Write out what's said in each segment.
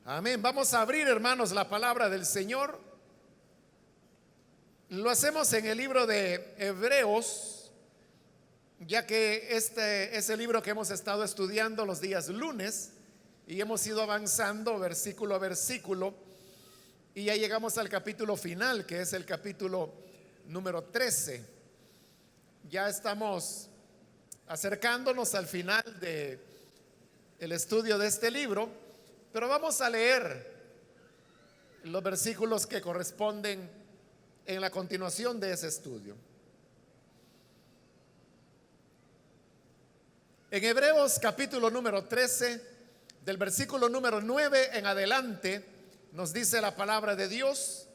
Amén. Vamos a abrir, hermanos, la palabra del Señor. Lo hacemos en el libro de Hebreos, ya que este es el libro que hemos estado estudiando los días lunes y hemos ido avanzando versículo a versículo y ya llegamos al capítulo final, que es el capítulo número 13. Ya estamos acercándonos al final de el estudio de este libro, pero vamos a leer los versículos que corresponden en la continuación de ese estudio. En Hebreos capítulo número 13, del versículo número 9 en adelante, nos dice la palabra de Dios: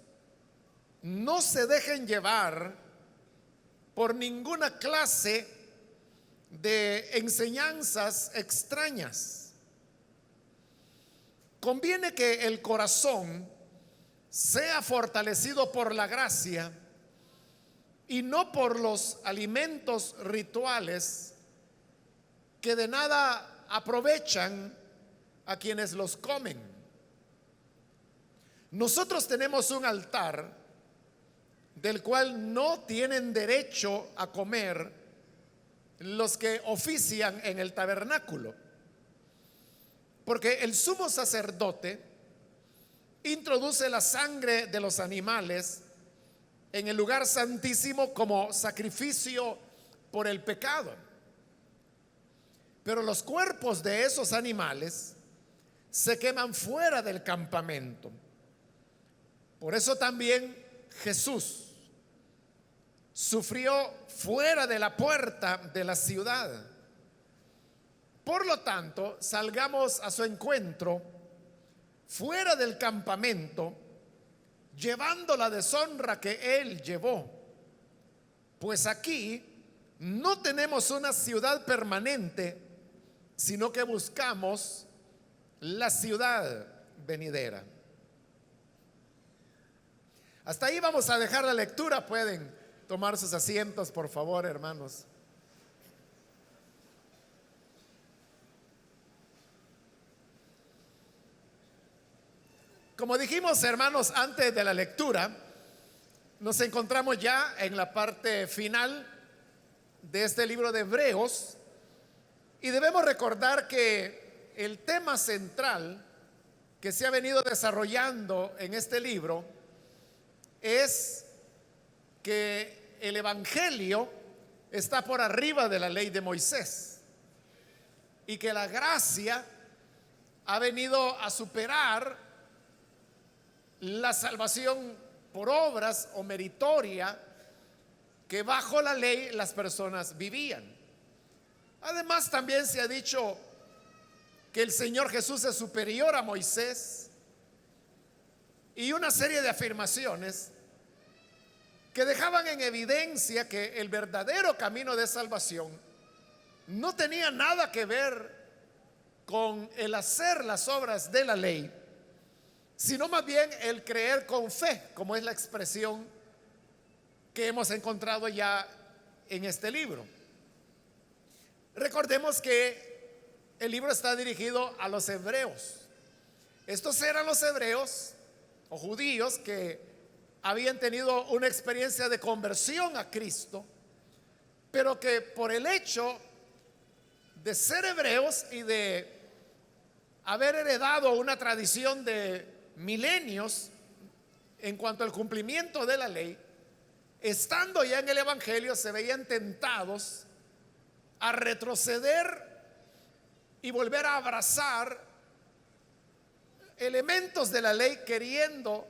no se dejen llevar por ninguna clase de enseñanzas extrañas. Conviene que el corazón sea fortalecido por la gracia y no por los alimentos rituales que de nada aprovechan a quienes los comen. Nosotros tenemos un altar del cual no tienen derecho a comer los que ofician en el tabernáculo, porque el sumo sacerdote introduce la sangre de los animales en el lugar santísimo como sacrificio por el pecado. Pero los cuerpos de esos animales se queman fuera del campamento. Por eso también Jesús sufrió fuera de la puerta de la ciudad. Por lo tanto, salgamos a su encuentro fuera del campamento, llevando la deshonra que él llevó. Pues aquí no tenemos una ciudad permanente, sino que buscamos la ciudad venidera. Hasta ahí vamos a dejar la lectura. Pueden tomar sus asientos, por favor, hermanos. Como dijimos, hermanos, antes de la lectura, nos encontramos ya en la parte final de este libro de Hebreos y debemos recordar que el tema central que se ha venido desarrollando en este libro es que el Evangelio está por arriba de la ley de Moisés y que la gracia ha venido a superar la salvación por obras o meritoria que bajo la ley las personas vivían. Además, también se ha dicho que el Señor Jesús es superior a Moisés y una serie de afirmaciones que dejaban en evidencia que el verdadero camino de salvación no tenía nada que ver con el hacer las obras de la ley, sino más bien el creer con fe, como es la expresión que hemos encontrado ya en este libro. Recordemos que el libro está dirigido a los hebreos. Estos eran los hebreos o judíos que habían tenido una experiencia de conversión a Cristo, pero que por el hecho de ser hebreos y de haber heredado una tradición de milenios en cuanto al cumplimiento de la ley, estando ya en el Evangelio, se veían tentados a retroceder y volver a abrazar elementos de la ley, queriendo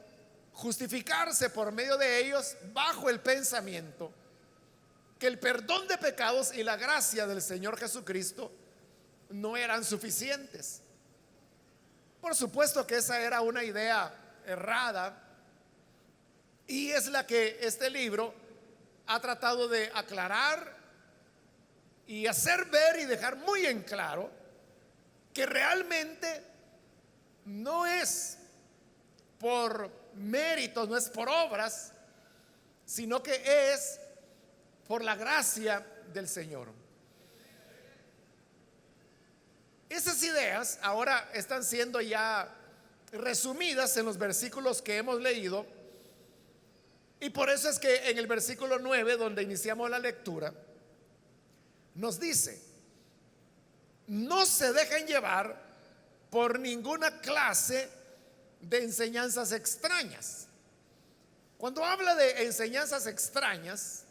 justificarse por medio de ellos bajo el pensamiento que el perdón de pecados y la gracia del Señor Jesucristo no eran suficientes. Por supuesto que esa era una idea errada y es la que este libro ha tratado de aclarar y hacer ver y dejar muy en claro que realmente no es por méritos, no es por obras, sino que es por la gracia del Señor. Esas ideas ahora están siendo ya resumidas en los versículos que hemos leído. Y por eso es que en el versículo 9, donde iniciamos la lectura, nos dice: no se dejen llevar por ninguna clase de enseñanzas extrañas. Cuando habla de enseñanzas extrañas,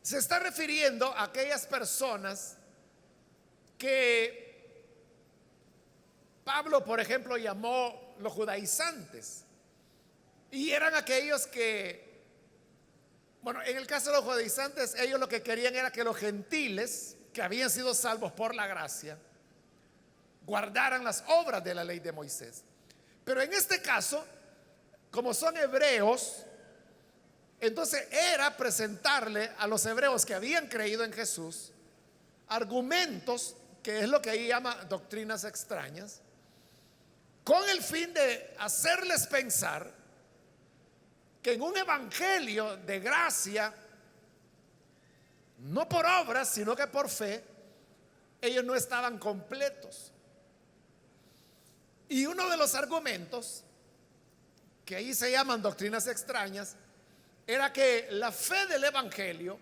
se está refiriendo a aquellas personas que Pablo, por ejemplo, llamó los judaizantes. Y eran aquellos que, bueno, en el caso de los judaizantes, ellos lo que querían era que los gentiles que habían sido salvos por la gracia guardaran las obras de la ley de Moisés. Pero en este caso, como son hebreos, entonces era presentarle a los hebreos que habían creído en Jesús argumentos, que es lo que ahí llama doctrinas extrañas, con el fin de hacerles pensar que en un evangelio de gracia, no por obras, sino que por fe, ellos no estaban completos. Y uno de los argumentos, que ahí se llaman doctrinas extrañas, era que la fe del evangelio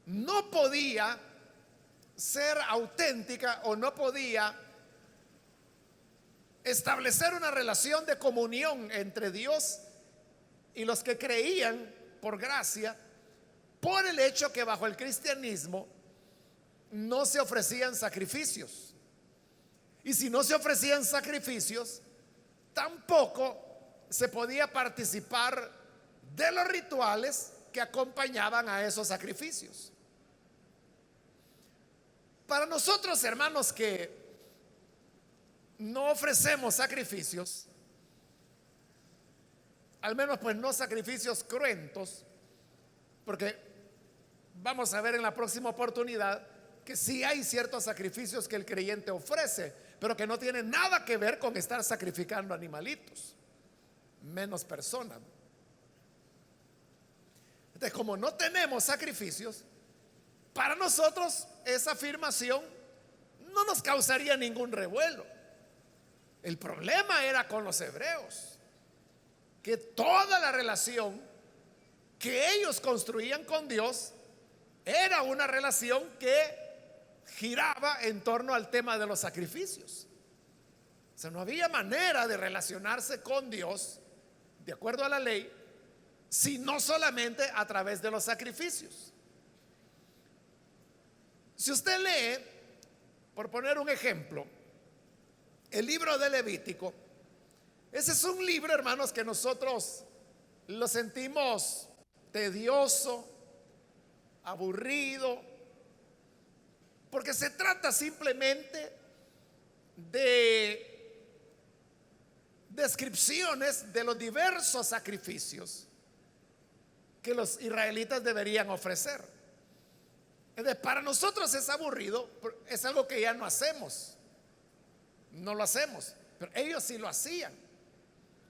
no podía ser auténtica o no podía establecer una relación de comunión entre Dios y los que creían por gracia, por el hecho que bajo el cristianismo no se ofrecían sacrificios. Y si no se ofrecían sacrificios, tampoco se podía participar de los rituales que acompañaban a esos sacrificios. Para nosotros, hermanos, que no ofrecemos sacrificios, al menos pues no sacrificios cruentos, porque vamos a ver en la próxima oportunidad que sí hay ciertos sacrificios que el creyente ofrece, pero que no tienen nada que ver con estar sacrificando animalitos, menos personas. Entonces, como no tenemos sacrificios, para nosotros esa afirmación no nos causaría ningún revuelo. El problema era con los hebreos, que toda la relación que ellos construían con Dios era una relación que giraba en torno al tema de los sacrificios. O sea, no había manera de relacionarse con Dios de acuerdo a la ley, sino solamente a través de los sacrificios. Si usted lee, por poner un ejemplo, el libro de Levítico, ese es un libro, hermanos, que nosotros lo sentimos tedioso, aburrido, porque se trata simplemente de descripciones de los diversos sacrificios que los israelitas deberían ofrecer. Entonces, para nosotros es aburrido, es algo que ya no hacemos, no lo hacemos, pero ellos sí lo hacían.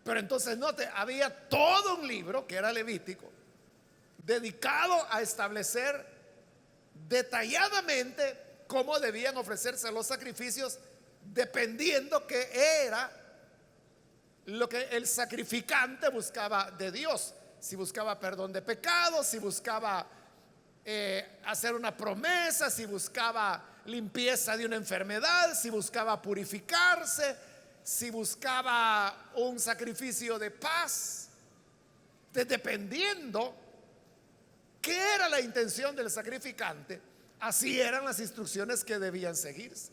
Pero entonces note, había todo un libro que era Levítico, dedicado a establecer detalladamente cómo debían ofrecerse los sacrificios, dependiendo qué era lo que el sacrificante buscaba de Dios. Si buscaba perdón de pecados, si buscaba hacer una promesa, si buscaba limpieza de una enfermedad, si buscaba purificarse, si buscaba un sacrificio de paz. Dependiendo qué era la intención del sacrificante, así eran las instrucciones que debían seguirse.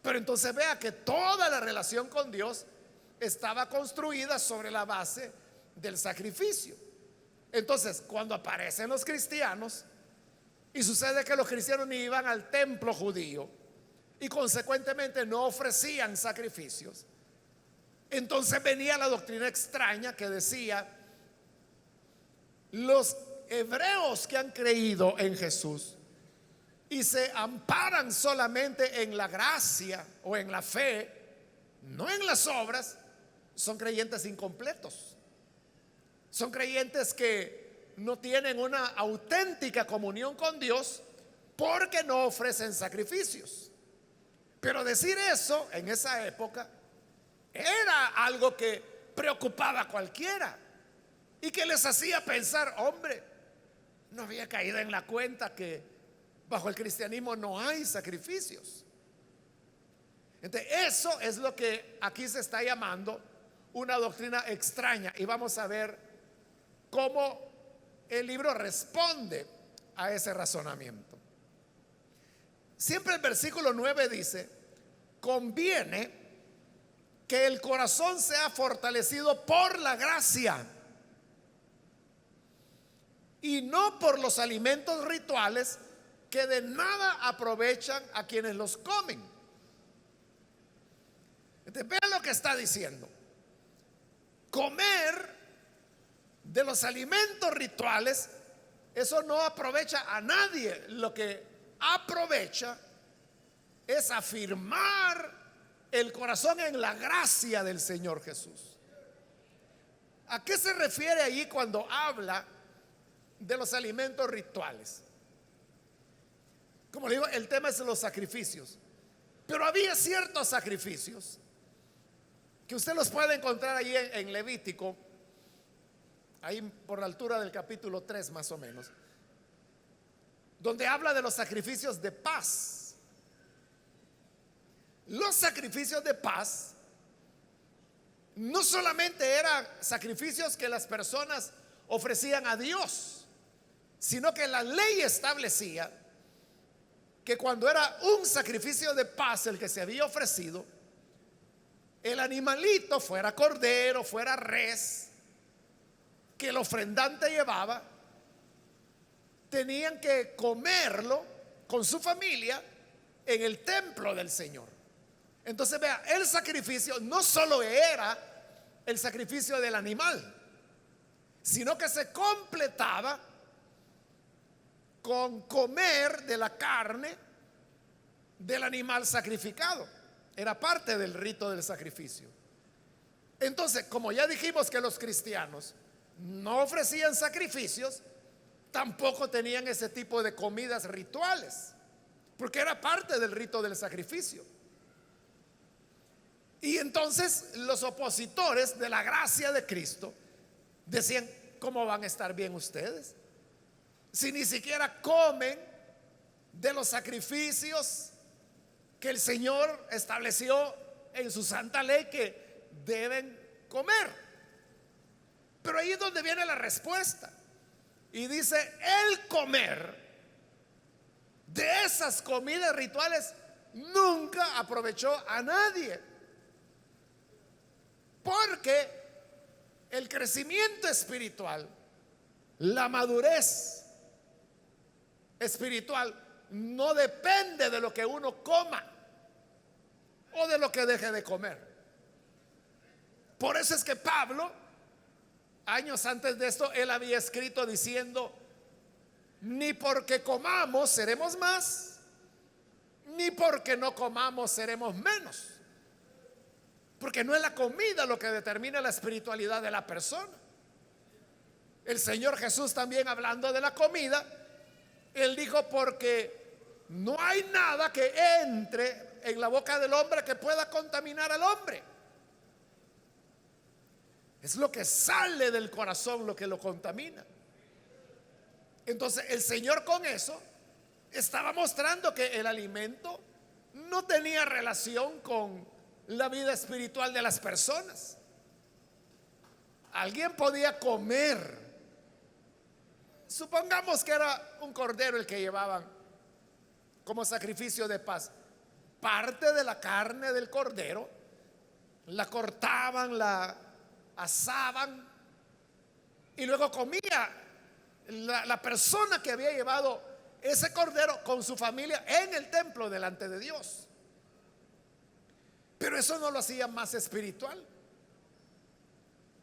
Pero entonces vea que toda la relación con Dios estaba construida sobre la base del sacrificio. Entonces, cuando aparecen los cristianos y sucede que los cristianos ni iban al templo judío y consecuentemente no ofrecían sacrificios, entonces venía la doctrina extraña que decía: los hebreos que han creído en Jesús y se amparan solamente en la gracia o en la fe, no en las obras, son creyentes incompletos. Son creyentes que no tienen una auténtica comunión con Dios porque no ofrecen sacrificios. Pero decir eso en esa época era algo que preocupaba a cualquiera y que les hacía pensar, hombre, no había caído en la cuenta que bajo el cristianismo no hay sacrificios. Entonces, eso es lo que aquí se está llamando una doctrina extraña, y vamos a ver cómo el libro responde a ese razonamiento. Siempre el versículo 9 dice: conviene que el corazón sea fortalecido por la gracia y no por los alimentos rituales que de nada aprovechan a quienes los comen. Entonces, vean lo que está diciendo. Comer de los alimentos rituales, eso no aprovecha a nadie. Lo que aprovecha es afirmar el corazón en la gracia del Señor Jesús. ¿A qué se refiere allí cuando habla de los alimentos rituales? Como le digo, el tema es los sacrificios, pero había ciertos sacrificios que usted los puede encontrar ahí en Levítico, ahí por la altura del capítulo 3 más o menos, donde habla de los sacrificios de paz. Los sacrificios de paz no solamente eran sacrificios que las personas ofrecían a Dios, sino que la ley establecía que cuando era un sacrificio de paz el que se había ofrecido, el animalito, fuera cordero, fuera res, que el ofrendante llevaba, tenían que comerlo con su familia en el templo del Señor. Entonces, vea, el sacrificio no solo era el sacrificio del animal, sino que se completaba con comer de la carne del animal sacrificado. Era parte del rito del sacrificio. Entonces, como ya dijimos que los cristianos no ofrecían sacrificios, tampoco tenían ese tipo de comidas rituales, porque era parte del rito del sacrificio. Y entonces los opositores de la gracia de Cristo decían: ¿cómo van a estar bien ustedes si ni siquiera comen de los sacrificios que el Señor estableció en su santa ley que deben comer? Pero ahí es donde viene la respuesta, y dice: el comer de esas comidas rituales nunca aprovechó a nadie, porque el crecimiento espiritual, la madurez espiritual, no depende de lo que uno coma o de lo que deje de comer. Por eso es que Pablo, años antes de esto, él había escrito diciendo: ni porque comamos seremos más, ni porque no comamos seremos menos. Porque no es la comida lo que determina la espiritualidad de la persona. El Señor Jesús, también hablando de la comida, él dijo: porque no hay nada que entre en la boca del hombre que pueda contaminar al hombre. Es lo que sale del corazón lo que lo contamina. Entonces el Señor con eso estaba mostrando que el alimento no tenía relación con la vida espiritual de las personas. Alguien podía comer, supongamos que era un cordero el que llevaban como sacrificio de paz, parte de la carne del cordero la cortaban, la asaban y luego comía la persona que había llevado ese cordero con su familia en el templo delante de Dios. Pero eso no lo hacía más espiritual.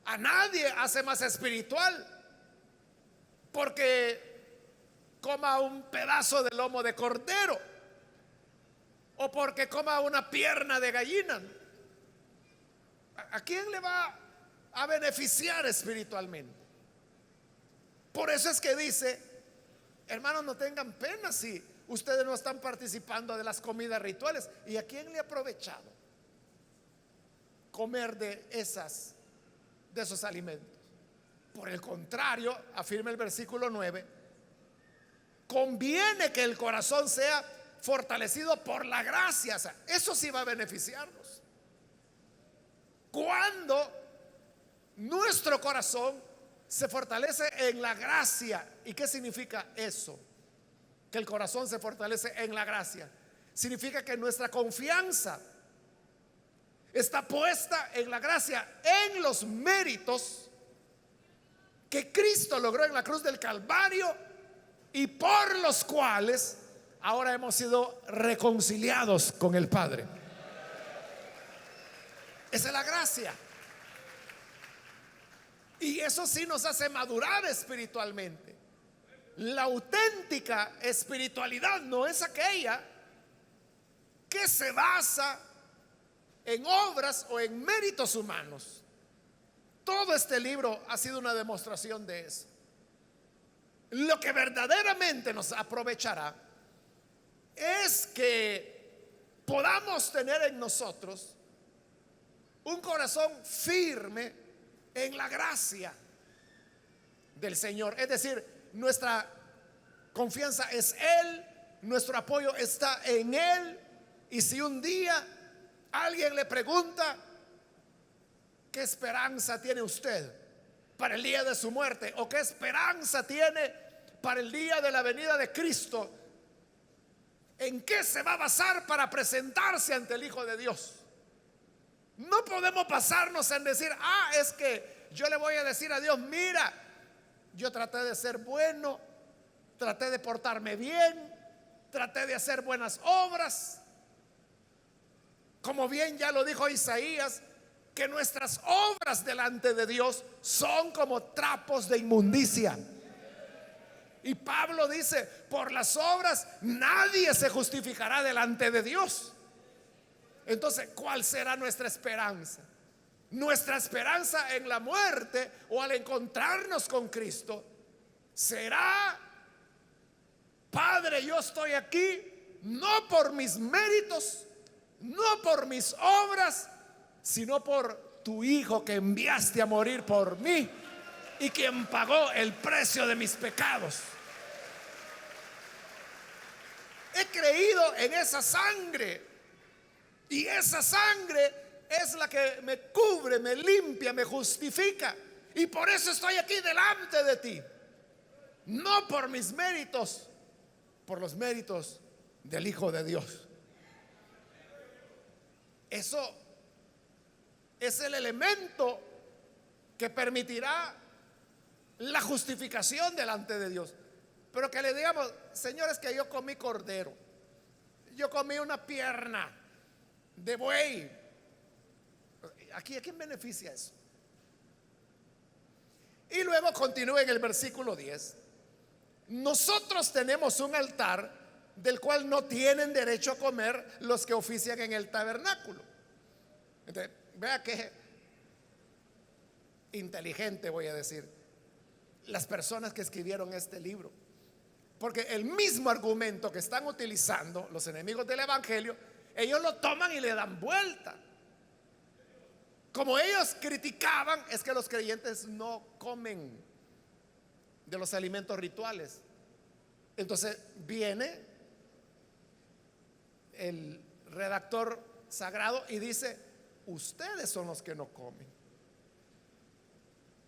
A nadie hace más espiritual porque coma un pedazo de lomo de cordero o porque coma una pierna de gallina. ¿A quién le va a beneficiar espiritualmente? Por eso es que dice: hermanos, no tengan pena si ustedes no están participando de las comidas rituales. ¿Y a quién le ha aprovechado? comer de esos alimentos. Por el contrario, afirma el versículo 9, conviene que el corazón sea fortalecido por la gracia. O sea, eso sí va a beneficiarnos. Cuando nuestro corazón se fortalece en la gracia. ¿Y qué significa eso? Que el corazón se fortalece en la gracia. Significa que nuestra confianza está puesta en la gracia, en los méritos que Cristo logró en la cruz del Calvario y por los cuales ahora hemos sido reconciliados con el Padre. Esa es la gracia. Y eso sí nos hace madurar espiritualmente. La auténtica espiritualidad no es aquella que se basa en obras o en méritos humanos. Todo este libro ha sido una demostración de eso. Lo que verdaderamente nos aprovechará es que podamos tener en nosotros un corazón firme en la gracia del Señor. Es decir, nuestra confianza es Él, nuestro apoyo está en Él. Y si un día alguien le pregunta, ¿qué esperanza tiene usted para el día de su muerte? ¿O qué esperanza tiene para el día de la venida de Cristo? ¿En qué se va a basar para presentarse ante el Hijo de Dios? No podemos basarnos en decir, es que yo le voy a decir a Dios, mira, yo traté de ser bueno, traté de portarme bien, traté de hacer buenas obras. Como bien ya lo dijo Isaías, que nuestras obras delante de Dios son como trapos de inmundicia. Y Pablo dice, por las obras nadie se justificará delante de Dios. Entonces, ¿cuál será nuestra esperanza? Nuestra esperanza en la muerte o al encontrarnos con Cristo será, Padre, yo estoy aquí no por mis méritos, no por mis obras, sino por tu Hijo que enviaste a morir por mí y quien pagó el precio de mis pecados. He creído en esa sangre y esa sangre es la que me cubre, me limpia, me justifica, y por eso estoy aquí delante de ti, no por mis méritos, por los méritos del Hijo de Dios. Eso es el elemento que permitirá la justificación delante de Dios. Pero que le digamos, señores, que yo comí cordero, yo comí una pierna de buey. Aquí, ¿a quién beneficia eso? Y luego continúa en el versículo 10. Nosotros tenemos un altar del cual no tienen derecho a comer los que ofician en el tabernáculo. Entonces, vea que inteligente, voy a decir, las personas que escribieron este libro. Porque el mismo argumento que están utilizando los enemigos del evangelio, ellos lo toman y le dan vuelta. Como ellos criticaban, es que los creyentes no comen de los alimentos rituales. Entonces viene el redactor sagrado y dice, ustedes son los que no comen.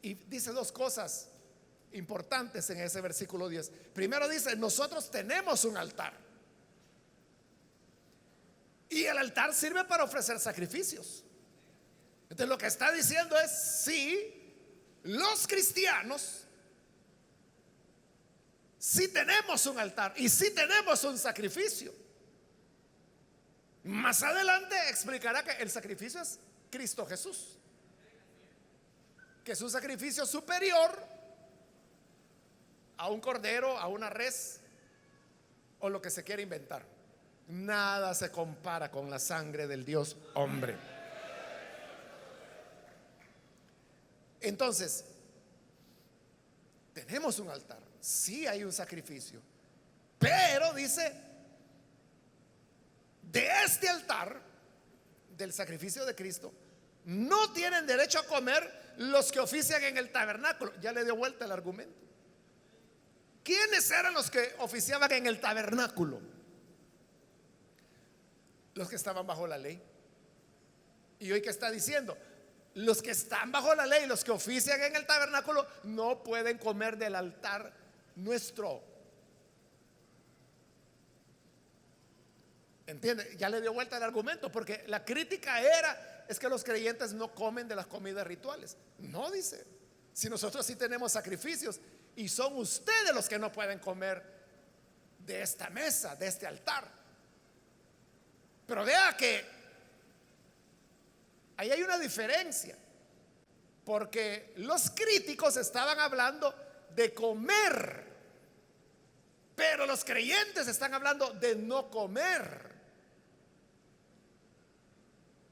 Y dice dos cosas importantes en ese versículo 10. Primero dice, nosotros tenemos un altar. Y el altar sirve para ofrecer sacrificios. Entonces lo que está diciendo es, sí, los cristianos sí tenemos un altar y sí tenemos un sacrificio. Más adelante explicará que el sacrificio es Cristo Jesús, que es un sacrificio superior a un cordero, a una res o lo que se quiera inventar. Nada se compara con la sangre del Dios hombre. Entonces, tenemos un altar, sí hay un sacrificio, pero dice, de este altar, del sacrificio de Cristo, no tienen derecho a comer los que ofician en el tabernáculo. Ya le dio vuelta el argumento. ¿Quiénes eran los que oficiaban en el tabernáculo? Los que estaban bajo la ley. Y hoy, ¿qué está diciendo? Los que están bajo la ley, los que ofician en el tabernáculo, no pueden comer del altar nuestro. ¿Entiende? Ya le dio vuelta el argumento, porque la crítica es que los creyentes no comen de las comidas rituales. No, dice, si nosotros sí tenemos sacrificios, y son ustedes los que no pueden comer de esta mesa, de este altar. Pero vea que ahí hay una diferencia, porque los críticos estaban hablando de comer, pero los creyentes están hablando de no comer.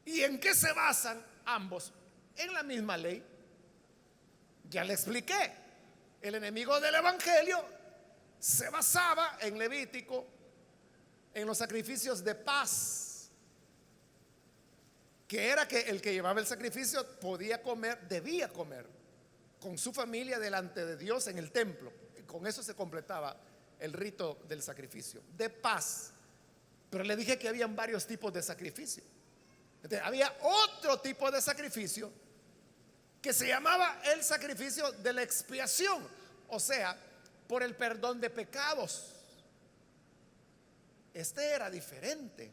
¿Y en qué se basan ambos? En la misma ley. Ya le expliqué. El enemigo del evangelio se basaba en Levítico, en los sacrificios de paz, que era que el que llevaba el sacrificio podía comer, debía comer con su familia delante de Dios en el templo. Y con eso se completaba el rito del sacrificio de paz. Pero le dije que habían varios tipos de sacrificio. Entonces, había otro tipo de sacrificio que se llamaba el sacrificio de la expiación, o sea, por el perdón de pecados. Este era diferente,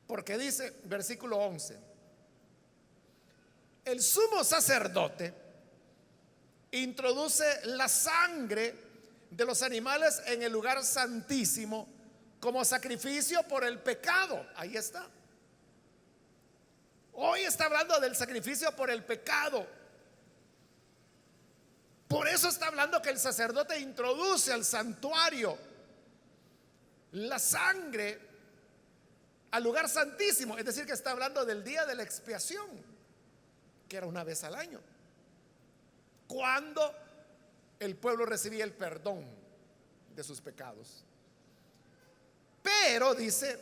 porque dice, versículo 11, el sumo sacerdote introduce la sangre de los animales en el lugar santísimo como sacrificio por el pecado. Ahí está. Hoy está hablando del sacrificio por el pecado. Por eso está hablando que el sacerdote introduce al santuario la sangre al lugar santísimo. Es decir, que está hablando del día de la expiación, que era una vez al año, cuando el pueblo recibía el perdón de sus pecados. Pero dice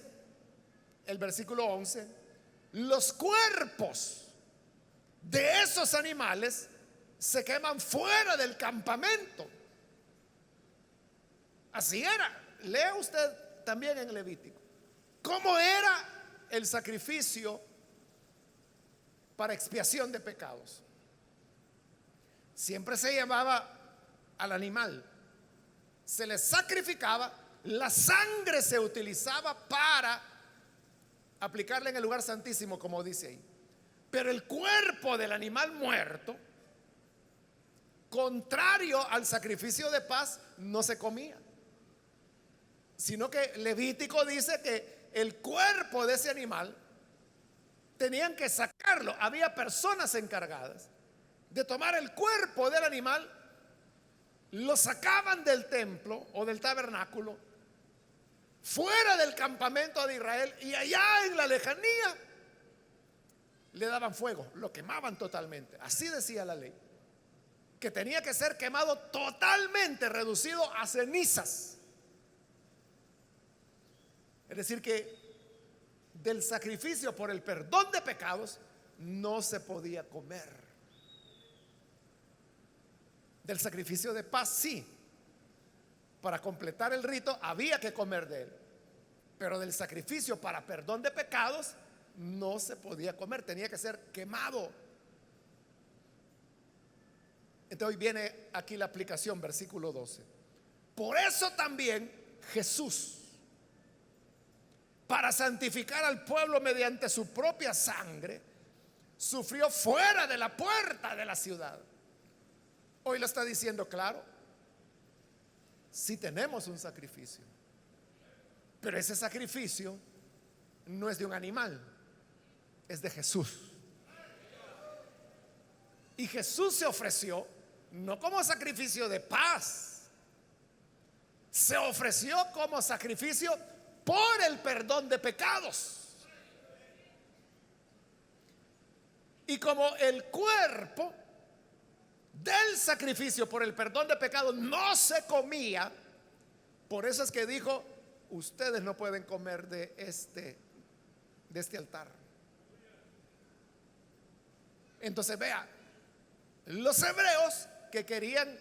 el versículo 11, los cuerpos de esos animales se queman fuera del campamento. Así era. Lea usted también en Levítico cómo era el sacrificio para expiación de pecados. Siempre se llevaba al animal, se le sacrificaba, la sangre se utilizaba para aplicarle en el lugar santísimo, como dice ahí. Pero el cuerpo del animal muerto, contrario al sacrificio de paz, no se comía, sino que Levítico dice que el cuerpo de ese animal tenían que sacarlo. Había personas encargadas de tomar el cuerpo del animal, lo sacaban del templo o del tabernáculo, fuera del campamento de Israel, y allá en la lejanía le daban fuego, lo quemaban totalmente. Así decía la ley, que tenía que ser quemado totalmente, reducido a cenizas. Es decir, que del sacrificio por el perdón de pecados no se podía comer. Del sacrificio de paz sí, para completar el rito había que comer de él, pero del sacrificio para perdón de pecados no se podía comer, tenía que ser quemado. Entonces hoy viene aquí la aplicación, versículo 12. Por eso también Jesús, para santificar al pueblo mediante su propia sangre, sufrió fuera de la puerta de la ciudad. Hoy lo está diciendo claro. Sí tenemos un sacrificio, pero ese sacrificio no es de un animal, es de Jesús. Y Jesús se ofreció no como sacrificio de paz, se ofreció como sacrificio por el perdón de pecados. Y como el cuerpo del sacrificio por el perdón de pecados no se comía, por eso es que dijo, ustedes no pueden comer de este altar. Entonces vea, los hebreos que querían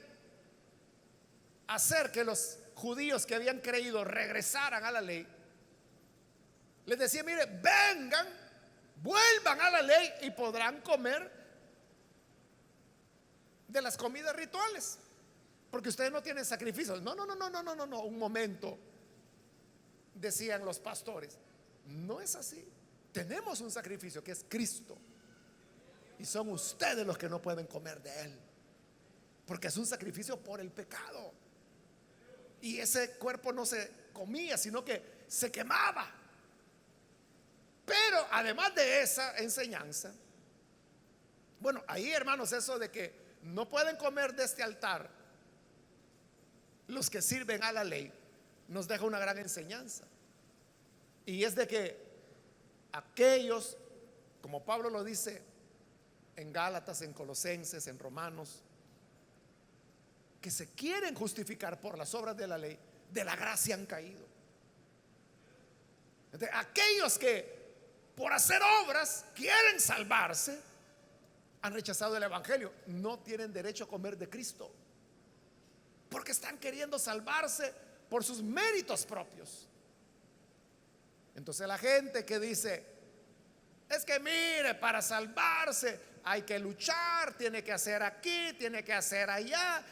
hacer que los judíos que habían creído regresaran a la ley, les decía, mire, vengan, vuelvan a la ley y podrán comer de las comidas rituales, porque ustedes no tienen sacrificios. No, no, no, no, no, no, no, no, un momento, decían los pastores, no es así. Tenemos un sacrificio que es Cristo, y son ustedes los que no pueden comer de él, porque es un sacrificio por el pecado. Y ese cuerpo no se comía, sino que se quemaba. Pero además de esa enseñanza, bueno, ahí, hermanos, eso de que no pueden comer de este altar los que sirven a la ley, nos deja una gran enseñanza. Y es de que aquellos, como Pablo lo dice en Gálatas, en Colosenses, en Romanos, que se quieren justificar por las obras de la ley, de la gracia han caído. Entonces, aquellos que por hacer obras quieren salvarse, han rechazado el evangelio, no tienen derecho a comer de Cristo, porque están queriendo salvarse por sus méritos propios. Entonces la gente que dice, es que mire, para salvarse hay que luchar, tiene que hacer aquí, tiene que hacer allá,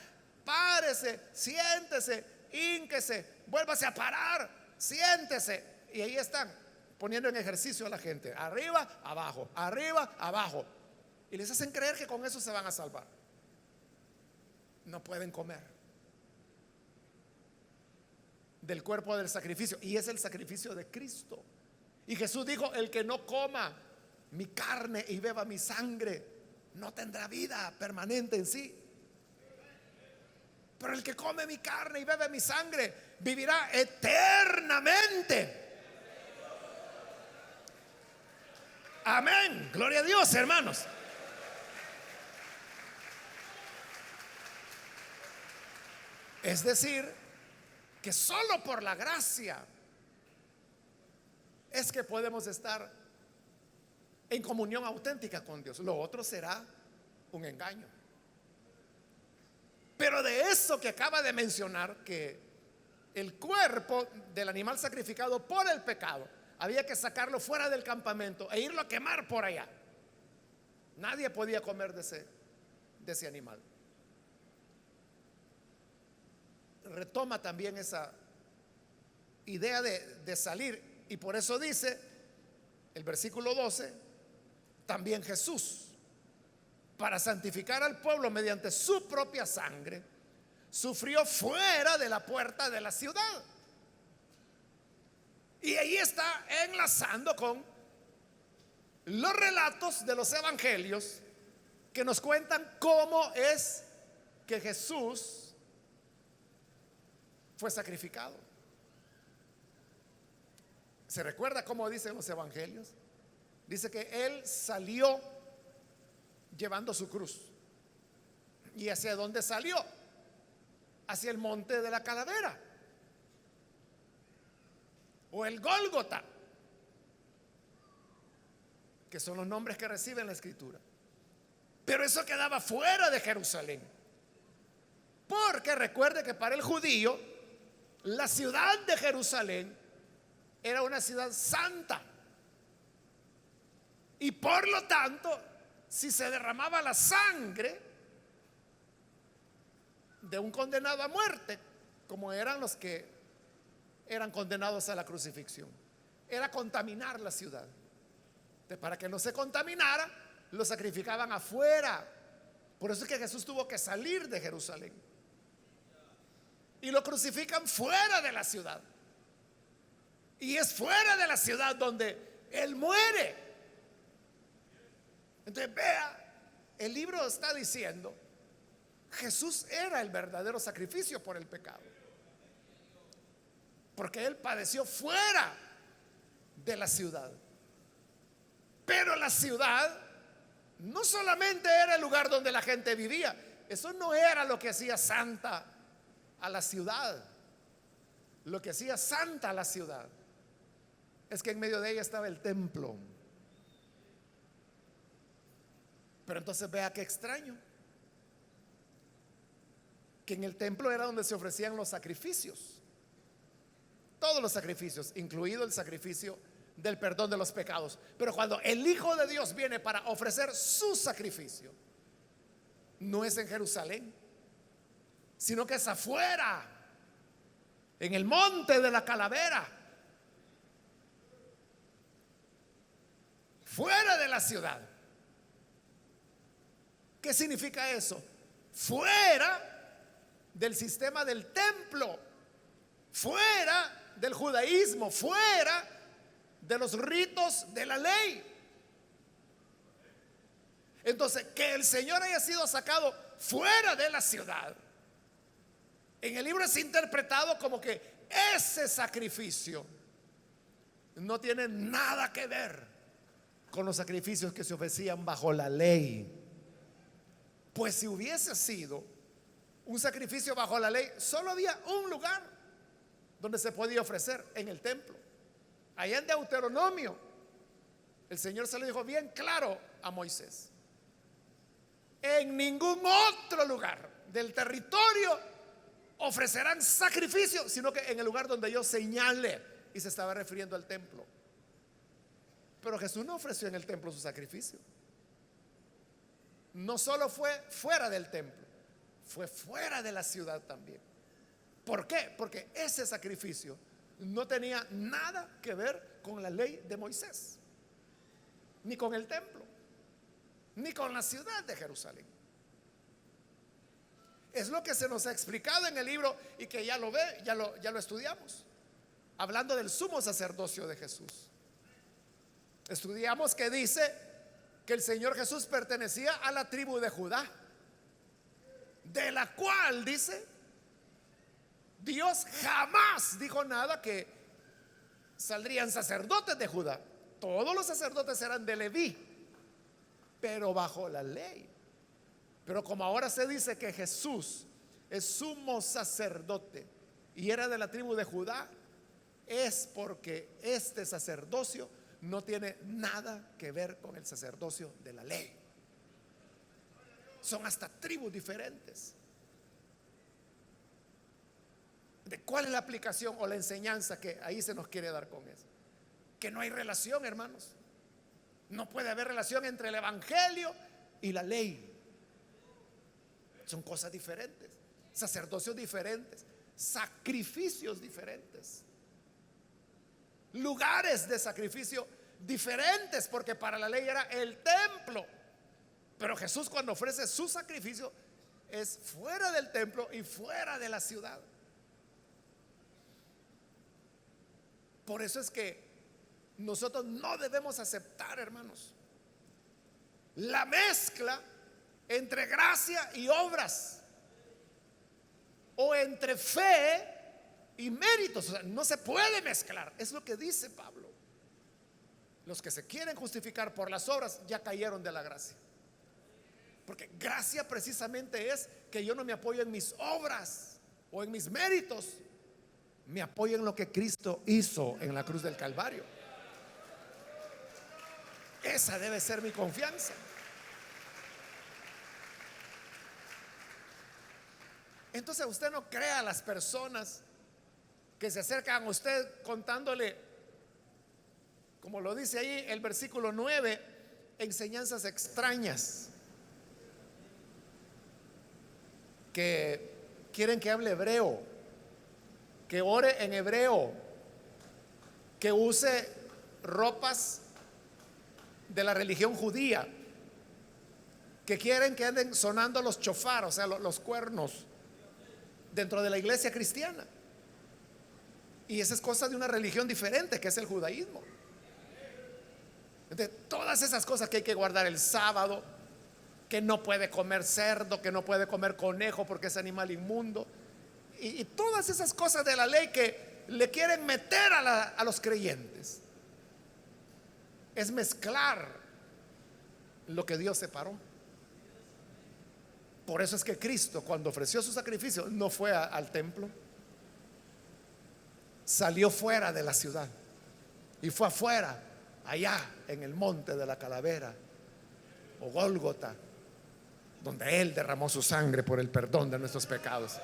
párese, siéntese, hínquese, vuélvase a parar, siéntese. Y ahí están poniendo en ejercicio a la gente, arriba, abajo. Y les hacen creer que con eso se van a salvar. No pueden comer del cuerpo del sacrificio, y es el sacrificio de Cristo. Y Jesús dijo, el que no coma mi carne y beba mi sangre no tendrá vida permanente en sí, pero el que come mi carne y bebe mi sangre vivirá eternamente. Amén, gloria a Dios, hermanos. Es decir, que solo por la gracia es que podemos estar en comunión auténtica con Dios. Lo otro será un engaño. Pero de eso que acaba de mencionar, que el cuerpo del animal sacrificado por el pecado había que sacarlo fuera del campamento e irlo a quemar por allá, nadie podía comer de ese animal. Retoma también esa idea de salir, y por eso dice el versículo 12, también Jesús, para santificar al pueblo mediante su propia sangre, sufrió fuera de la puerta de la ciudad. Y ahí está enlazando con los relatos de los evangelios que nos cuentan cómo es que Jesús fue sacrificado. ¿Se recuerda cómo dicen los evangelios? Dice que él salió llevando su cruz. ¿Y hacia dónde salió? Hacia el monte de la calavera, o el Gólgota, que son los nombres que recibe la escritura. Pero eso quedaba fuera de Jerusalén, porque recuerde que para el judío la ciudad de Jerusalén era una ciudad santa, y por lo tanto, si se derramaba la sangre de un condenado a muerte, como eran los que eran condenados a la crucifixión, era contaminar la ciudad. Entonces, para que no se contaminara, lo sacrificaban afuera. Por eso es que Jesús tuvo que salir de Jerusalén y lo crucifican fuera de la ciudad. Y es fuera de la ciudad donde él muere. Entonces vea, el libro está diciendo, Jesús era el verdadero sacrificio por el pecado, porque él padeció fuera de la ciudad. Pero la ciudad no solamente era el lugar donde la gente vivía, eso no era lo que hacía santa a la ciudad. Lo que hacía santa a la ciudad es que en medio de ella estaba el templo. Pero entonces vea qué extraño, que en el templo era donde se ofrecían los sacrificios, todos los sacrificios, incluido el sacrificio del perdón de los pecados. Pero cuando el Hijo de Dios viene para ofrecer su sacrificio, no es en Jerusalén, sino que es afuera, en el monte de la calavera, fuera de la ciudad. ¿Qué significa eso? Fuera del sistema del templo, fuera del judaísmo, fuera de los ritos de la ley. Entonces, que el Señor haya sido sacado fuera de la ciudad, en el libro es interpretado como que ese sacrificio no tiene nada que ver con los sacrificios que se ofrecían bajo la ley. Pues si hubiese sido un sacrificio bajo la ley, solo había un lugar donde se podía ofrecer: en el templo. Allá en Deuteronomio, el Señor se lo dijo bien claro a Moisés: en ningún otro lugar del territorio ofrecerán sacrificio, sino que en el lugar donde yo señale. Y se estaba refiriendo al templo. Pero Jesús no ofreció en el templo su sacrificio. No solo fue fuera del templo, fue fuera de la ciudad también. ¿Por qué? Porque ese sacrificio no tenía nada que ver con la ley de Moisés, ni con el templo, ni con la ciudad de Jerusalén. Es lo que se nos ha explicado en el libro y que ya lo estudiamos, hablando del sumo sacerdocio de Jesús. Estudiamos que dice que el Señor Jesús pertenecía a la tribu de Judá, de la cual, dice, Dios jamás dijo nada que saldrían sacerdotes de Judá. Todos los sacerdotes eran de Leví, pero bajo la ley. Pero como ahora se dice que Jesús es sumo sacerdote y era de la tribu de Judá, es porque este sacerdocio no tiene nada que ver con el sacerdocio de la ley. Son hasta tribus diferentes. ¿De cuál es la aplicación o la enseñanza que ahí se nos quiere dar con eso? Que no hay relación, hermanos. No puede haber relación entre el evangelio y la ley. Son cosas diferentes, sacerdocios diferentes, sacrificios diferentes, lugares de sacrificio diferentes, porque para la ley era el templo. Pero Jesús, cuando ofrece su sacrificio, es fuera del templo y fuera de la ciudad. Por eso es que nosotros no debemos aceptar, hermanos, la mezcla entre gracia y obras, o entre fe y méritos. O sea, no se puede mezclar. Es lo que dice Pablo. Los que se quieren justificar por las obras ya cayeron de la gracia. Porque gracia precisamente es que yo no me apoyo en mis obras o en mis méritos, me apoyo en lo que Cristo hizo en la cruz del Calvario. Esa debe ser mi confianza. Entonces usted no crea a las personas que se acercan a usted contándole, como lo dice ahí el versículo 9, enseñanzas extrañas, que quieren que hable hebreo, que ore en hebreo, que use ropas de la religión judía, que quieren que anden sonando los chofar, o sea, los cuernos, dentro de la iglesia cristiana. Y esa es cosa de una religión diferente, que es el judaísmo. Entonces, todas esas cosas que hay que guardar el sábado, que no puede comer cerdo, que no puede comer conejo porque es animal inmundo, y todas esas cosas de la ley que le quieren meter a los creyentes, es mezclar lo que Dios separó. Por eso es que Cristo, cuando ofreció su sacrificio, no fue al templo, salió fuera de la ciudad y fue afuera, allá en el monte de la calavera, o Gólgota, donde Él derramó su sangre por el perdón de nuestros pecados.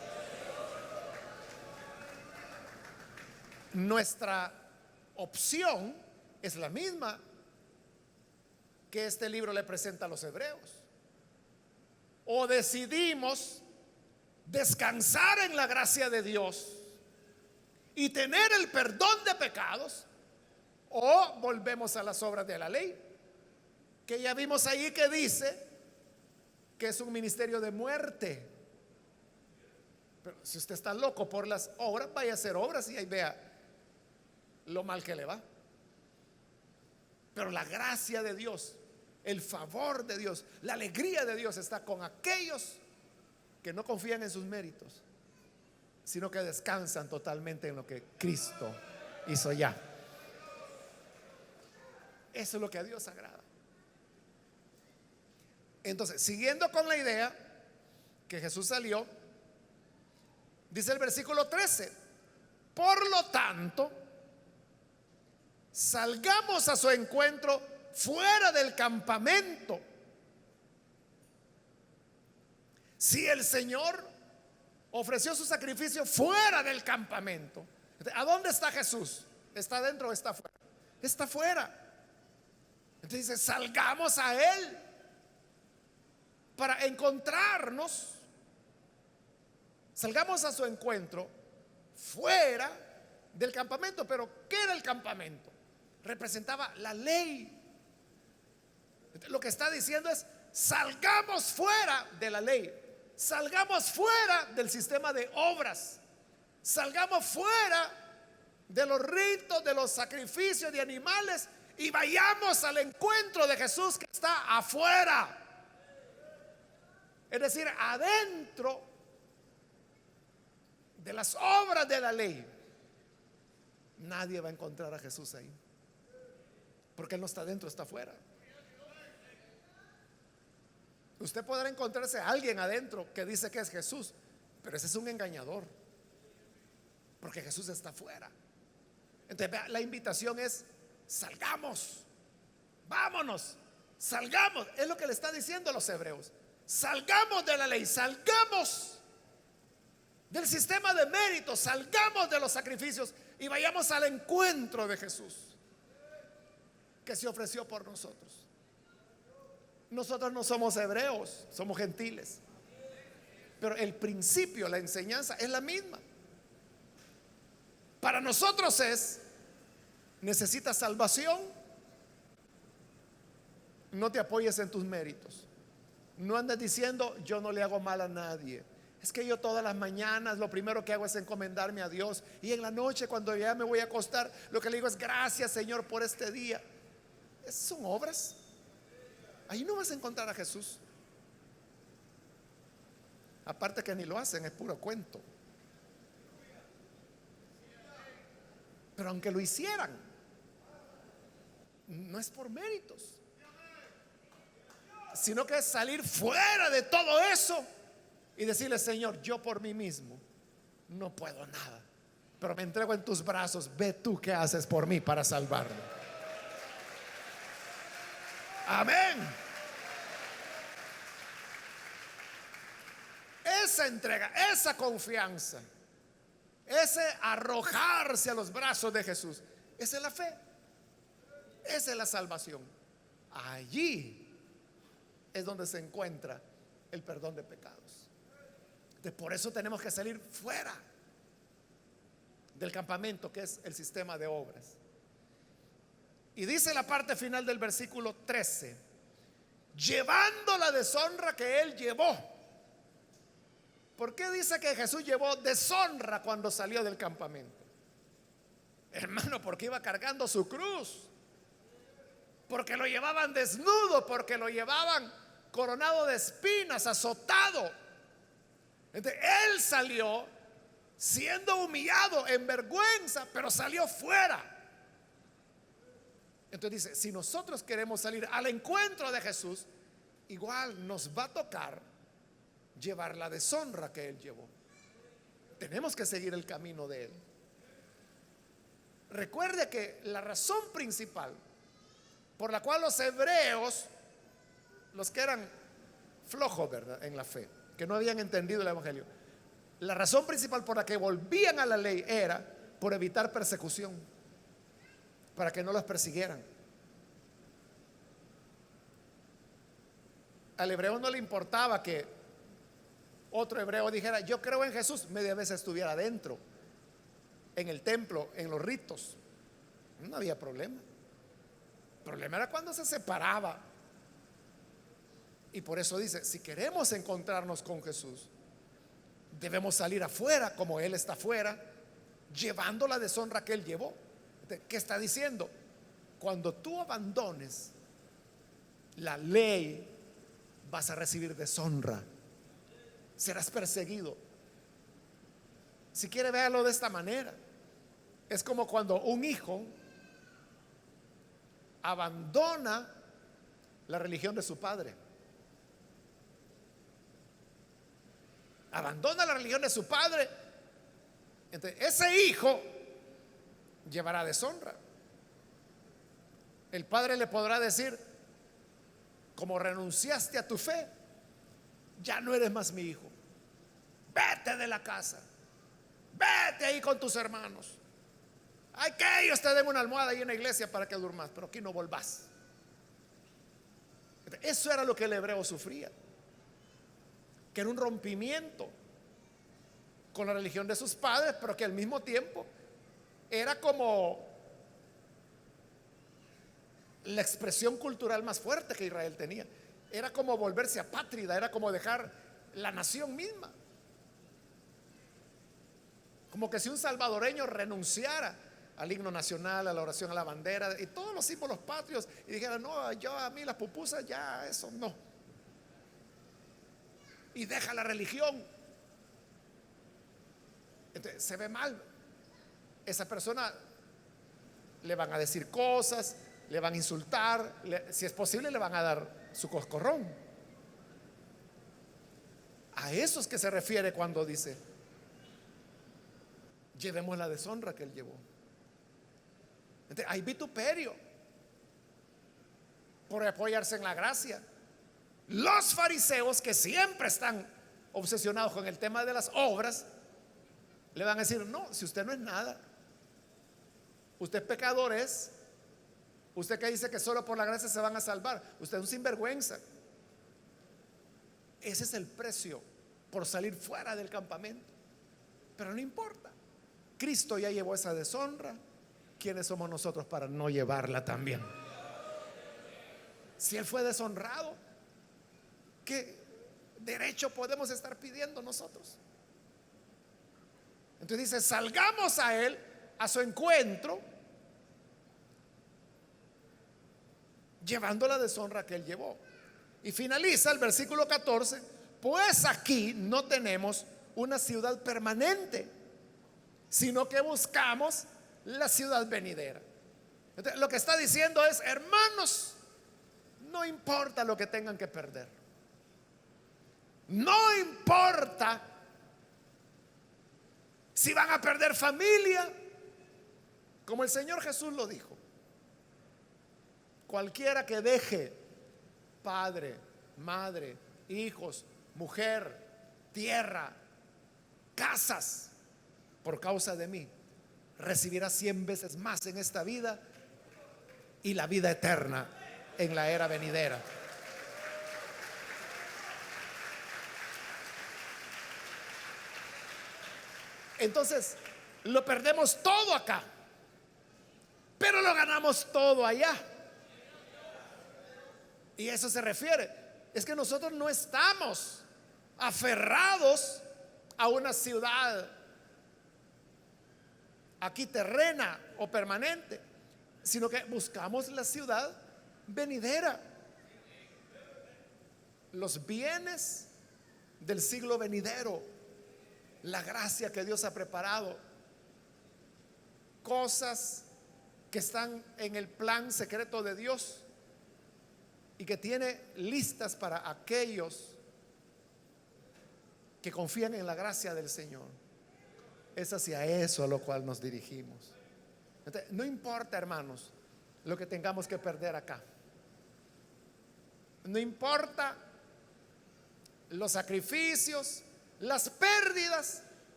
Nuestra opción es la misma que este libro le presenta a los hebreos. O decidimos descansar en la gracia de Dios y tener el perdón de pecados, o volvemos a las obras de la ley, que ya vimos ahí que dice que es un ministerio de muerte. Pero si usted está loco por las obras, vaya a hacer obras y ahí vea lo mal que le va. Pero la gracia de Dios, el favor de Dios, la alegría de Dios está con aquellos que no confían en sus méritos, sino que descansan totalmente en lo que Cristo hizo ya. Eso es lo que a Dios agrada. Entonces, siguiendo con la idea que Jesús salió, dice el versículo 13: por lo tanto, salgamos a su encuentro fuera del campamento. Si el Señor ofreció su sacrificio fuera del campamento, ¿a dónde está Jesús? ¿Está dentro o está fuera? Está fuera. Entonces dice, salgamos a Él para encontrarnos. Salgamos a su encuentro fuera del campamento. Pero ¿qué era el campamento? Representaba la ley. Lo que está diciendo es, salgamos fuera de la ley, salgamos fuera del sistema de obras, salgamos fuera de los ritos, de los sacrificios de animales, y vayamos al encuentro de Jesús que está afuera. Es decir, adentro de las obras de la ley. Nadie va a encontrar a Jesús ahí, porque Él no está adentro, está afuera. Usted podrá encontrarse a alguien adentro que dice que es Jesús, pero ese es un engañador, porque Jesús está afuera. Entonces la invitación es, salgamos, vámonos, salgamos. Es lo que le está diciendo a los hebreos. Salgamos de la ley, salgamos del sistema de méritos, salgamos de los sacrificios y vayamos al encuentro de Jesús que se ofreció por nosotros. Nosotros no somos hebreos, somos gentiles, pero el principio, la enseñanza es la misma. Para nosotros es, necesitas salvación, no te apoyes en tus méritos. No andes diciendo, yo no le hago mal a nadie. Es que yo todas las mañanas lo primero que hago es encomendarme a Dios, y en la noche cuando ya me voy a acostar, lo que le digo es, gracias Señor por este día. Esas son obras. Ahí no vas a encontrar a Jesús. Aparte que ni lo hacen, es puro cuento. Pero aunque lo hicieran, no es por méritos, sino que es salir fuera de todo eso y decirle, Señor, yo por mí mismo no puedo nada, pero me entrego en tus brazos. Ve tú qué haces por mí para salvarme. Amén. Esa entrega, esa confianza, ese arrojarse a los brazos de Jesús, esa es la fe, esa es la salvación. Allí es donde se encuentra el perdón de pecados. Entonces, por eso tenemos que salir fuera del campamento, que es el sistema de obras. Y dice la parte final del versículo 13, llevando la deshonra que Él llevó. ¿Por qué dice que Jesús llevó deshonra cuando salió del campamento? Hermano, porque iba cargando su cruz, porque lo llevaban desnudo, porque lo llevaban coronado de espinas, azotado. Entonces, Él salió siendo humillado, en vergüenza, pero salió fuera. Entonces dice, si nosotros queremos salir al encuentro de Jesús, igual nos va a tocar llevar la deshonra que Él llevó. Tenemos que seguir el camino de Él. Recuerde que la razón principal por la cual los hebreos los que eran flojos, ¿verdad?, en la fe, que no habían entendido el evangelio, la razón principal por la que volvían a la ley era por evitar persecución, para que no los persiguieran. Al hebreo no le importaba que otro hebreo dijera: yo creo en Jesús, media vez estuviera adentro, en el templo, en los ritos. No había problema. El problema era cuando se separaba. Y por eso dice: si queremos encontrarnos con Jesús, debemos salir afuera como Él está afuera, llevando la deshonra que Él llevó. ¿Qué está diciendo? Cuando tú abandones la ley, vas a recibir deshonra, serás perseguido. Si quiere, véalo de esta manera. Es como cuando un hijo abandona la religión de su padre. Abandona la religión de su padre. Entonces, ese hijo llevará deshonra. El padre le podrá decir: como renunciaste a tu fe, ya no eres más mi hijo. Vete de la casa. Vete ahí con tus hermanos. Hay que ellos te den una almohada ahí en la iglesia para que durmas, pero aquí no volvás. Eso era lo que el hebreo sufría, que era un rompimiento con la religión de sus padres, pero que al mismo tiempo era como la expresión cultural más fuerte que Israel tenía. Era como volverse apátrida, era como dejar la nación misma. Como que si un salvadoreño renunciara al himno nacional, a la oración a la bandera y todos los símbolos patrios y dijera: no, yo a mí las pupusas ya eso no, y deja la religión. Entonces, se ve mal. Esa persona le van a decir cosas, le van a insultar, si es posible le van a dar su coscorrón. A esos que se refiere cuando dice: llevemos la deshonra que Él llevó. Entonces, hay vituperio por apoyarse en la gracia. Los fariseos, que siempre están obsesionados con el tema de las obras, le van a decir: no, si usted no es nada, usted pecador es, usted que dice que solo por la gracia se van a salvar, usted es un sinvergüenza. Ese es el precio por salir fuera del campamento. Pero no importa, Cristo ya llevó esa deshonra. ¿Quiénes somos nosotros para no llevarla también? Si Él fue deshonrado, ¿qué derecho podemos estar pidiendo nosotros? Entonces dice: salgamos a Él, a su encuentro, llevando la deshonra que Él llevó. Y finaliza el versículo 14: pues aquí no tenemos una ciudad permanente, sino que buscamos la ciudad venidera. Entonces, lo que está diciendo es: hermanos, no importa lo que tengan que perder, no importa si van a perder familia, como el Señor Jesús lo dijo. Cualquiera que deje padre, madre, hijos, mujer, tierra, casas, por causa de mí, recibirá 100 veces más en esta vida y la vida eterna en la era venidera. Entonces, lo perdemos todo acá, pero lo ganamos todo allá. Y eso se refiere, es que nosotros no estamos aferrados a una ciudad aquí terrena o permanente, sino que buscamos la ciudad venidera, los bienes del siglo venidero, la gracia que Dios ha preparado, cosas que están en el plan secreto de Dios y que tiene listas para aquellos que confían en la gracia del Señor. Es hacia eso a lo cual nos dirigimos. Entonces, no importa, hermanos, lo que tengamos que perder acá. no importa los sacrificios, las pérdidas,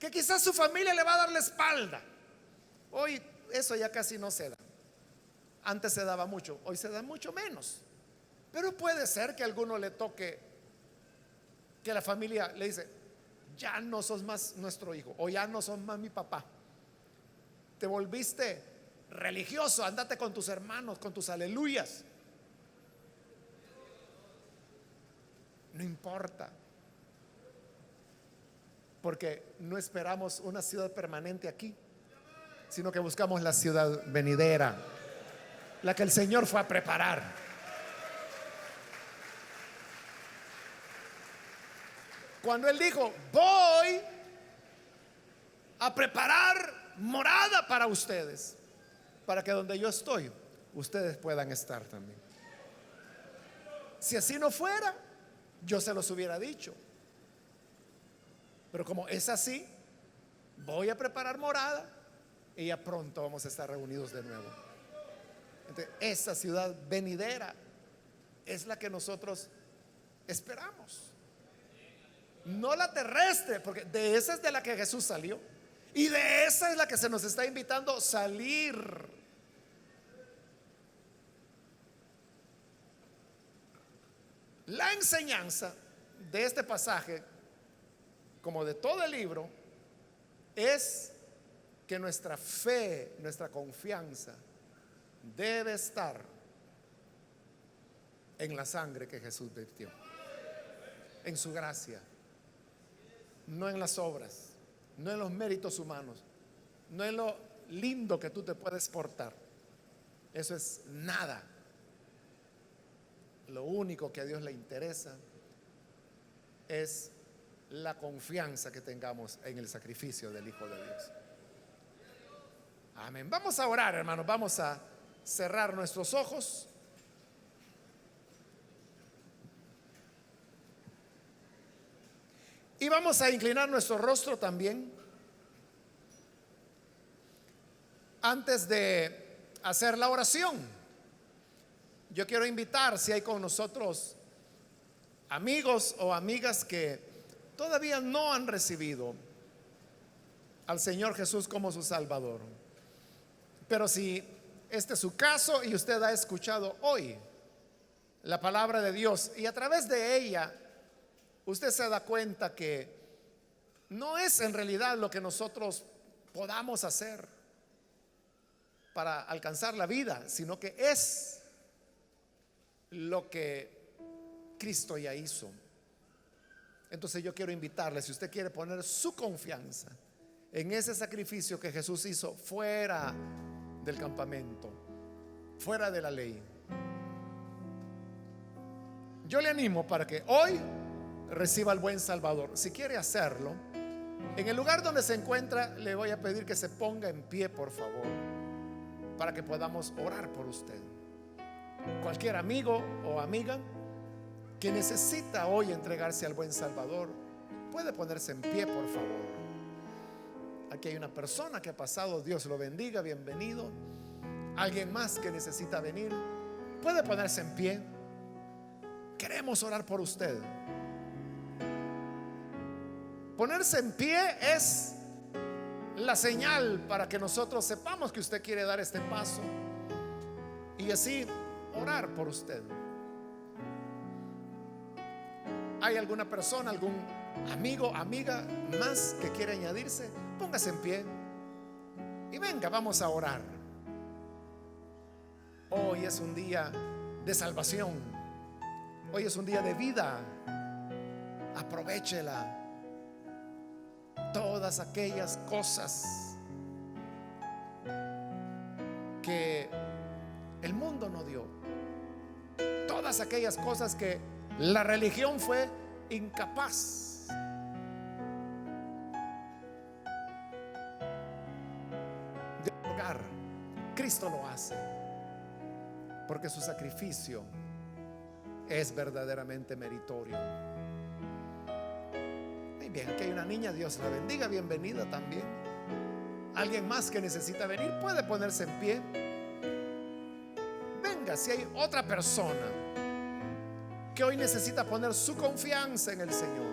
que quizás su familia le va a dar la espalda. Hoy eso ya casi no se da. Antes se daba mucho, hoy se da mucho menos. Pero puede ser que a alguno le toque que la familia le dice: ya no sos más nuestro hijo, o ya no sos más mi papá. Te volviste religioso, andate con tus hermanos, con tus aleluyas. No importa, porque no esperamos una ciudad permanente aquí, sino que buscamos la ciudad venidera, la que el Señor fue a preparar. Cuando Él dijo: voy a preparar morada para ustedes, para que donde yo estoy, ustedes puedan estar también. Si así no fuera, yo se los hubiera dicho. Pero como es así, voy a preparar morada y ya pronto vamos a estar reunidos de nuevo. Entonces, esa ciudad venidera es la que nosotros esperamos. No la terrestre, porque de esa es de la que Jesús salió. Y de esa es la que se nos está invitando a salir. La enseñanza de este pasaje, como de todo el libro, es que nuestra fe, nuestra confianza debe estar en la sangre que Jesús vertió, en su gracia, no en las obras, no en los méritos humanos, no en lo lindo que tú te puedes portar. Eso es nada. Lo único que a Dios le interesa es la confianza que tengamos en el sacrificio del Hijo de Dios. Amén. Vamos a orar, hermanos. Vamos a cerrar nuestros ojos. Y vamos a inclinar nuestro rostro también. Antes de hacer la oración, yo quiero invitar, si hay con nosotros amigos o amigas que todavía no han recibido al Señor Jesús como su Salvador, pero si este es su caso y usted ha escuchado hoy la palabra de Dios y a través de ella usted se da cuenta que no es en realidad lo que nosotros podamos hacer para alcanzar la vida, sino que es lo que Cristo ya hizo. Entonces yo quiero invitarle, si usted quiere poner su confianza en ese sacrificio que Jesús hizo fuera del campamento, fuera de la ley, yo le animo para que hoy reciba al buen Salvador. Si quiere hacerlo, en el lugar donde se encuentra, le voy a pedir que se ponga en pie, por favor, para que podamos orar por usted. Cualquier amigo o amiga que necesita hoy entregarse al buen Salvador, puede ponerse en pie, por favor. Aquí hay una persona que ha pasado, Dios lo bendiga, bienvenido. Alguien más que necesita venir, puede ponerse en pie. Queremos orar por usted. Ponerse en pie es la señal para que nosotros sepamos que usted quiere dar este paso y así orar por usted. ¿Hay alguna persona, algún amigo, amiga más que quiere añadirse? Póngase en pie y venga, vamos a orar. Hoy es un día de salvación. Hoy es un día de vida. Aprovéchela. Todas aquellas cosas que el mundo no dio, todas aquellas cosas que la religión fue incapaz de otorgar, Cristo lo hace, porque su sacrificio es verdaderamente meritorio. Bien, aquí hay una niña, Dios la bendiga, bienvenida también. Alguien más que necesita venir puede ponerse en pie. Venga, si hay otra persona que hoy necesita poner su confianza en el Señor,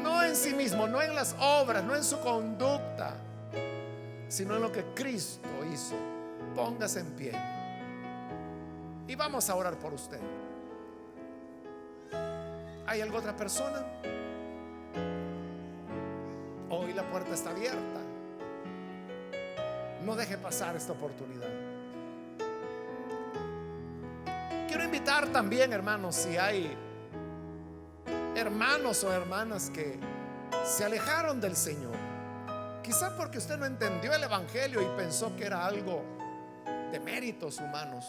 no en sí mismo, no en las obras, no en su conducta, sino en lo que Cristo hizo, póngase en pie y vamos a orar por usted. ¿Hay alguna otra persona? Hoy la puerta está abierta. No deje pasar esta oportunidad. Quiero invitar también, hermanos, si hay hermanos o hermanas que se alejaron del Señor, quizá porque usted no entendió el Evangelio y pensó que era algo de méritos humanos,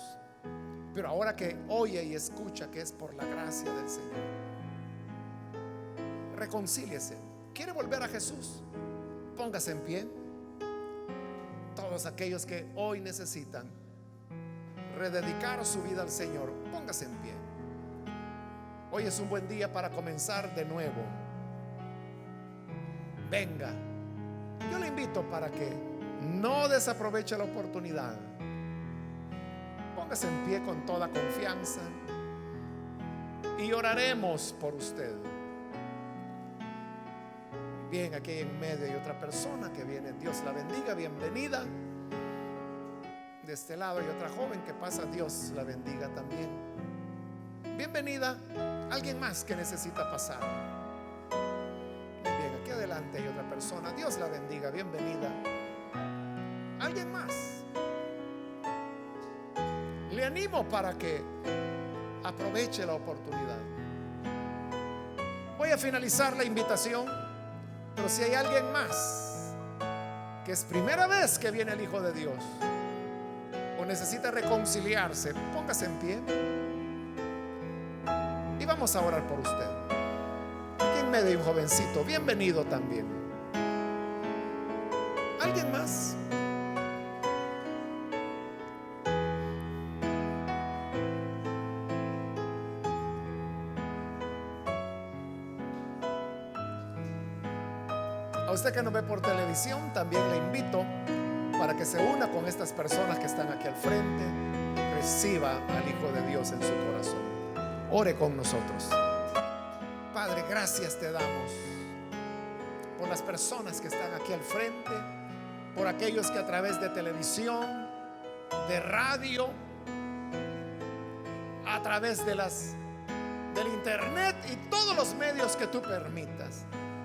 pero ahora que oye y escucha que es por la gracia del Señor, reconcíliese. ¿Quiere volver a Jesús? Póngase en pie. Todos aquellos que hoy necesitan rededicar su vida al Señor, póngase en pie. Hoy es un buen día para comenzar de nuevo. Venga, yo le invito para que no desaproveche la oportunidad. Póngase en pie con toda confianza y oraremos por usted. Bien, aquí en medio hay otra persona que viene. Dios la bendiga, bienvenida. De este lado hay otra joven que pasa. Dios la bendiga también. Bienvenida. Alguien más que necesita pasar. Bien, aquí adelante hay otra persona. Dios la bendiga, bienvenida. Alguien más. Le animo para que aproveche la oportunidad. Voy a finalizar la invitación, pero si hay alguien más que es primera vez que viene el Hijo de Dios o necesita reconciliarse, póngase en pie y vamos a orar por usted. Aquí en medio hay un jovencito, bienvenido también. ¿Alguien más? A usted que nos ve por televisión, también le invito para que se una con estas personas que están aquí al frente, reciba al Hijo de Dios en su corazón. Ore con nosotros. Padre, gracias te damos por las personas que están aquí al frente, por aquellos que a través de televisión, de radio, a través de del internet y todos los medios que tú permitas,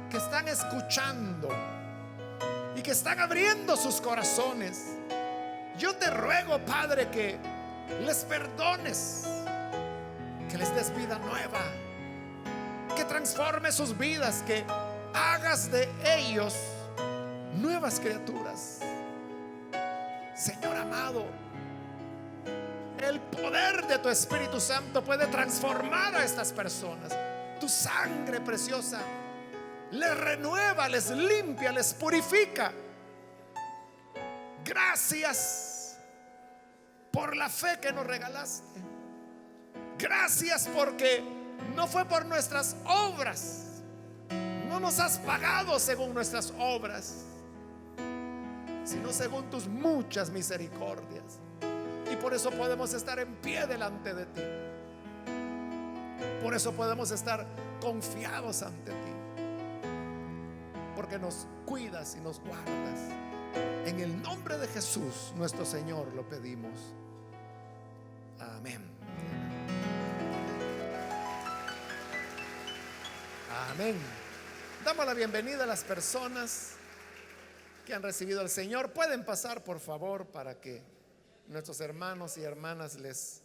que están escuchando y que están abriendo sus corazones. Yo te ruego, Padre, que les perdones, que les des vida nueva, que transforme sus vidas, que hagas de ellos nuevas criaturas. Señor amado, el poder de tu Espíritu Santo puede transformar a estas personas. Tu sangre preciosa les renueva, les limpia, les purifica. Gracias por la fe que nos regalaste. Gracias porque no fue por nuestras obras. No nos has pagado según nuestras obras, sino según tus muchas misericordias. Y por eso podemos estar en pie delante de ti. Por eso podemos estar confiados ante ti, porque nos cuidas y nos guardas. En el nombre de Jesús nuestro Señor lo pedimos. Amén. Amén. Damos la bienvenida a las personas que han recibido al Señor. Pueden pasar, por favor, para que nuestros hermanos y hermanas les